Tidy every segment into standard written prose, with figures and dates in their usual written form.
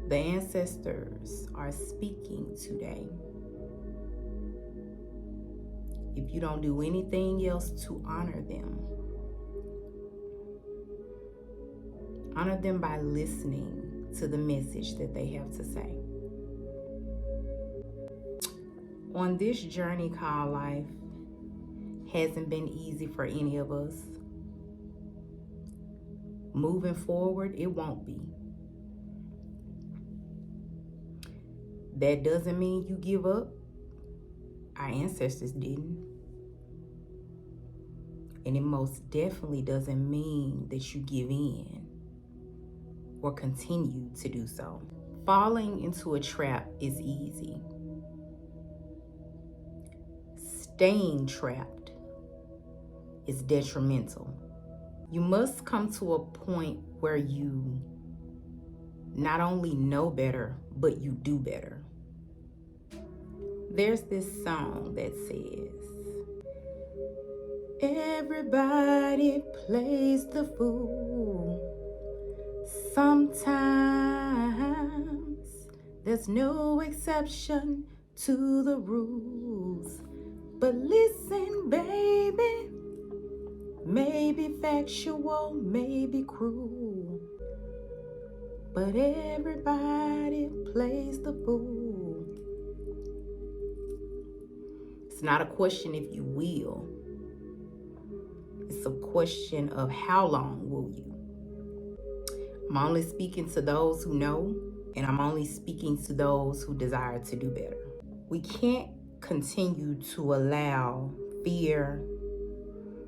The ancestors are speaking today. If you don't do anything else to honor them by listening to the message that they have to say. On this journey called life, hasn't been easy for any of us. Moving forward, it won't be. That doesn't mean you give up. Our ancestors didn't. And it most definitely doesn't mean that you give in or continue to do so. Falling into a trap is easy. Staying trapped is detrimental. You must come to a point where you not only know better, but you do better. There's this song that says, everybody plays the fool. Sometimes there's no exception to the rules. But listen, baby, maybe factual, maybe cruel, but everybody plays the fool. It's not a question if you will. It's a question of how long will you? I'm only speaking to those who know, and I'm only speaking to those who desire to do better. We can't continue to allow fear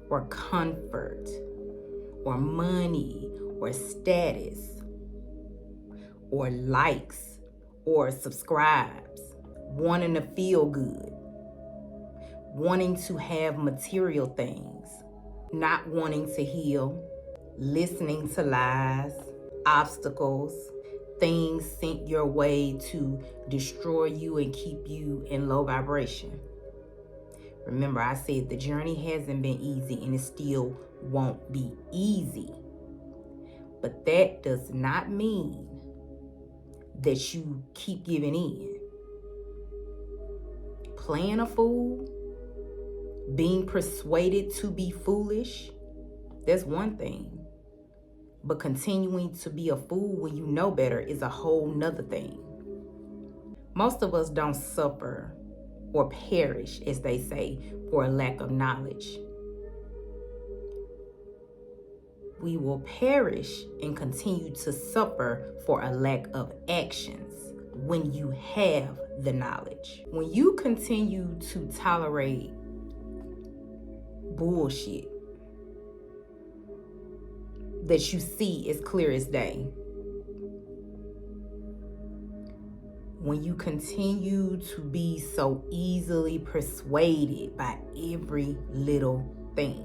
or comfort or money or status or likes or subscribes, wanting to feel good, wanting to have material things, not wanting to heal, listening to lies, obstacles, things sent your way to destroy you and keep you in low vibration. Remember, I said the journey hasn't been easy and it still won't be easy. But that does not mean that you keep giving in. Playing a fool, being persuaded to be foolish, that's one thing. But continuing to be a fool when you know better is a whole nother thing. Most of us don't suffer or perish, as they say, for a lack of knowledge. We will perish and continue to suffer for a lack of actions when you have the knowledge. When you continue to tolerate bullshit that you see as clear as day, when you continue to be so easily persuaded by every little thing,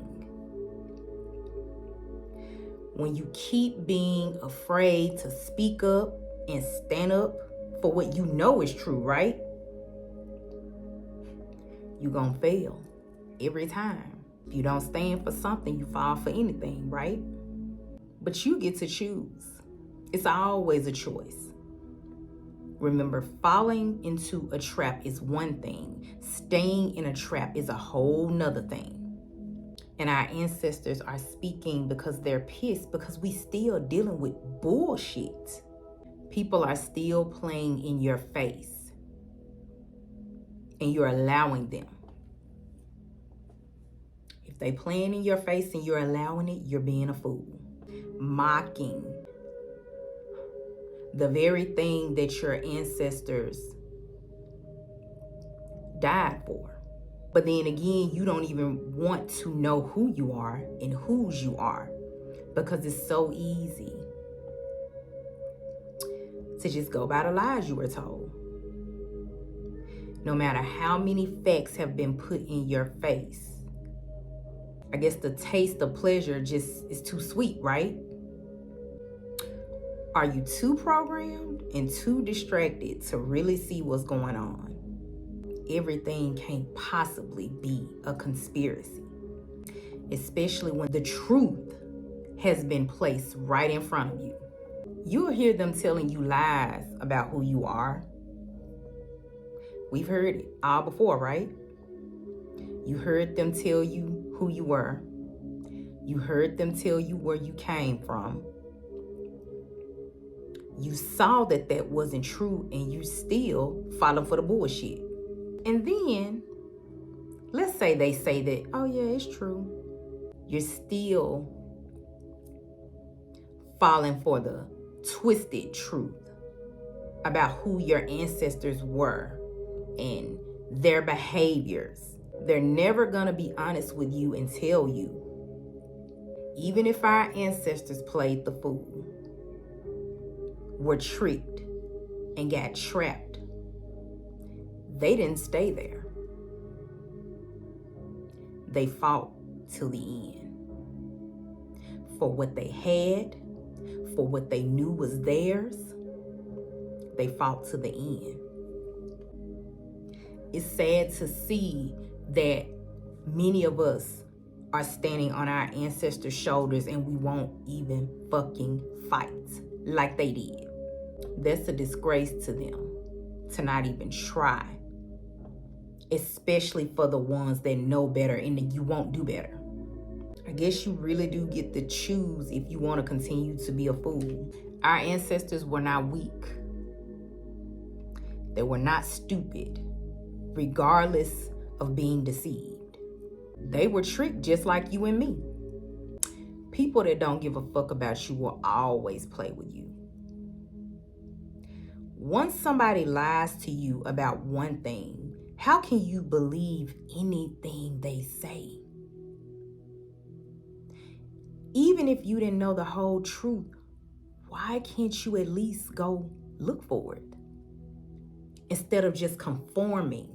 when you keep being afraid to speak up and stand up for what you know is true, right? You're gonna fail every time. If you don't stand for something, you fall for anything, right? But you get to choose. It's always a choice. Remember, falling into a trap is one thing. Staying in a trap is a whole nother thing. And our ancestors are speaking because they're pissed because we still dealing with bullshit. People are still playing in your face. And you're allowing them. If they playing in your face and you're allowing it, you're being a fool. Mocking the very thing that your ancestors died for. But then again, you don't even want to know who you are and whose you are because it's so easy to just go by the lies you were told. No matter how many facts have been put in your face, I guess the taste of pleasure just is too sweet, right? Are you too programmed and too distracted to really see what's going on? Everything can't possibly be a conspiracy, especially when the truth has been placed right in front of you. You'll hear them telling you lies about who you are. We've heard it all before, right? You heard them tell you who you were. You heard them tell you where you came from. You saw that that wasn't true and you still falling for the bullshit. And then, let's say they say that, oh yeah, it's true. You're still falling for the twisted truth about who your ancestors were and their behaviors. They're never gonna be honest with you and tell you. Even if our ancestors played the fool, were tricked, and got trapped, they didn't stay there. They fought till the end. For what they had, for what they knew was theirs, they fought to the end. It's sad to see that many of us are standing on our ancestors' shoulders and we won't even fucking fight like they did. That's a disgrace to them to not even try, especially for the ones that know better and that you won't do better. I guess you really do get to choose if you want to continue to be a fool. Our ancestors were not weak. They were not stupid, regardless of being deceived. They were tricked just like you and me. People that don't give a fuck about you will always play with you. Once somebody lies to you about one thing, how can you believe anything they say? Even if you didn't know the whole truth, why can't you at least go look for it? Instead of just conforming.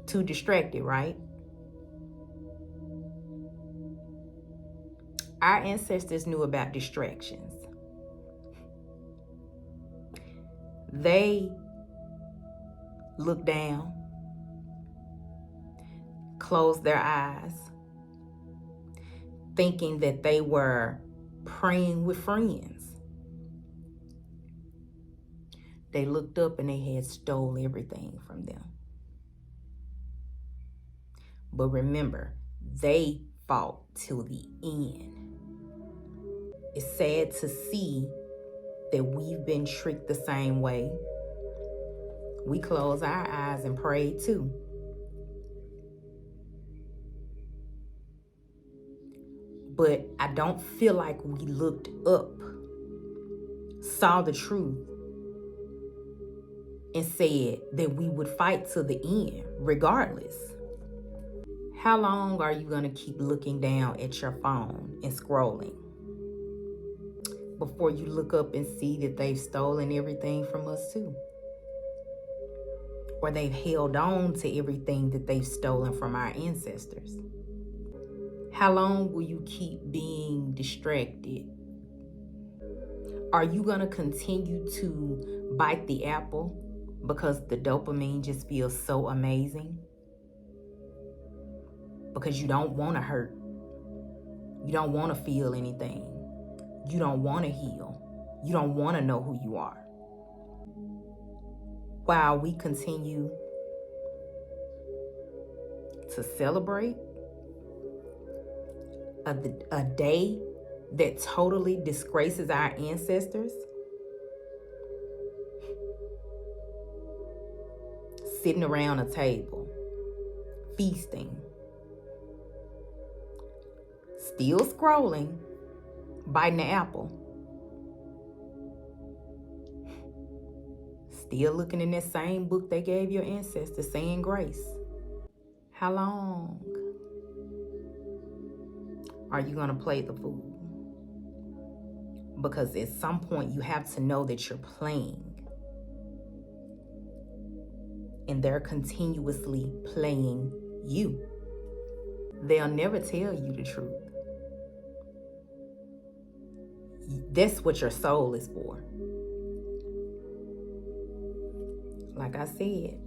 Too distracted, right? Our ancestors knew about distractions. They looked down, closed their eyes, thinking that they were praying with friends. They looked up and they had stole everything from them. But remember, they fought till the end. It's sad to see that we've been tricked the same way. We close our eyes and pray too. But I don't feel like we looked up, saw the truth, and said that we would fight to the end, regardless. How long are you gonna keep looking down at your phone and scrolling before you look up and see that they've stolen everything from us too? Or they've held on to everything that they've stolen from our ancestors? How long will you keep being distracted? Are you gonna continue to bite the apple because the dopamine just feels so amazing? Because you don't wanna hurt. You don't wanna feel anything. You don't wanna heal. You don't wanna know who you are. While we continue to celebrate a day that totally disgraces our ancestors, sitting around a table, feasting, still scrolling, biting the apple, still looking in that same book they gave your ancestors, saying grace. How long are you gonna play the fool? Because at some point you have to know that you're playing. And they're continuously playing you. They'll never tell you the truth. That's what your soul is for. Like I said,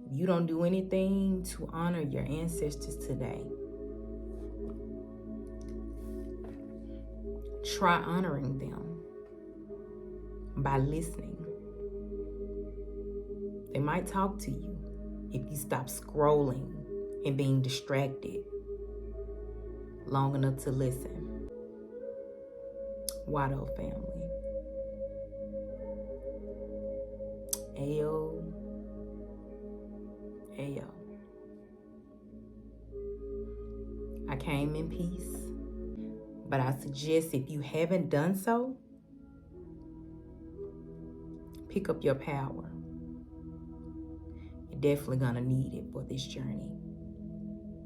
if you don't do anything to honor your ancestors today, Try honoring them by listening. They might talk to you if you stop scrolling and being distracted long enough to listen. Why though, family? Ayo. I came in peace, but I suggest if you haven't done so, pick up your power. You're definitely gonna need it for this journey.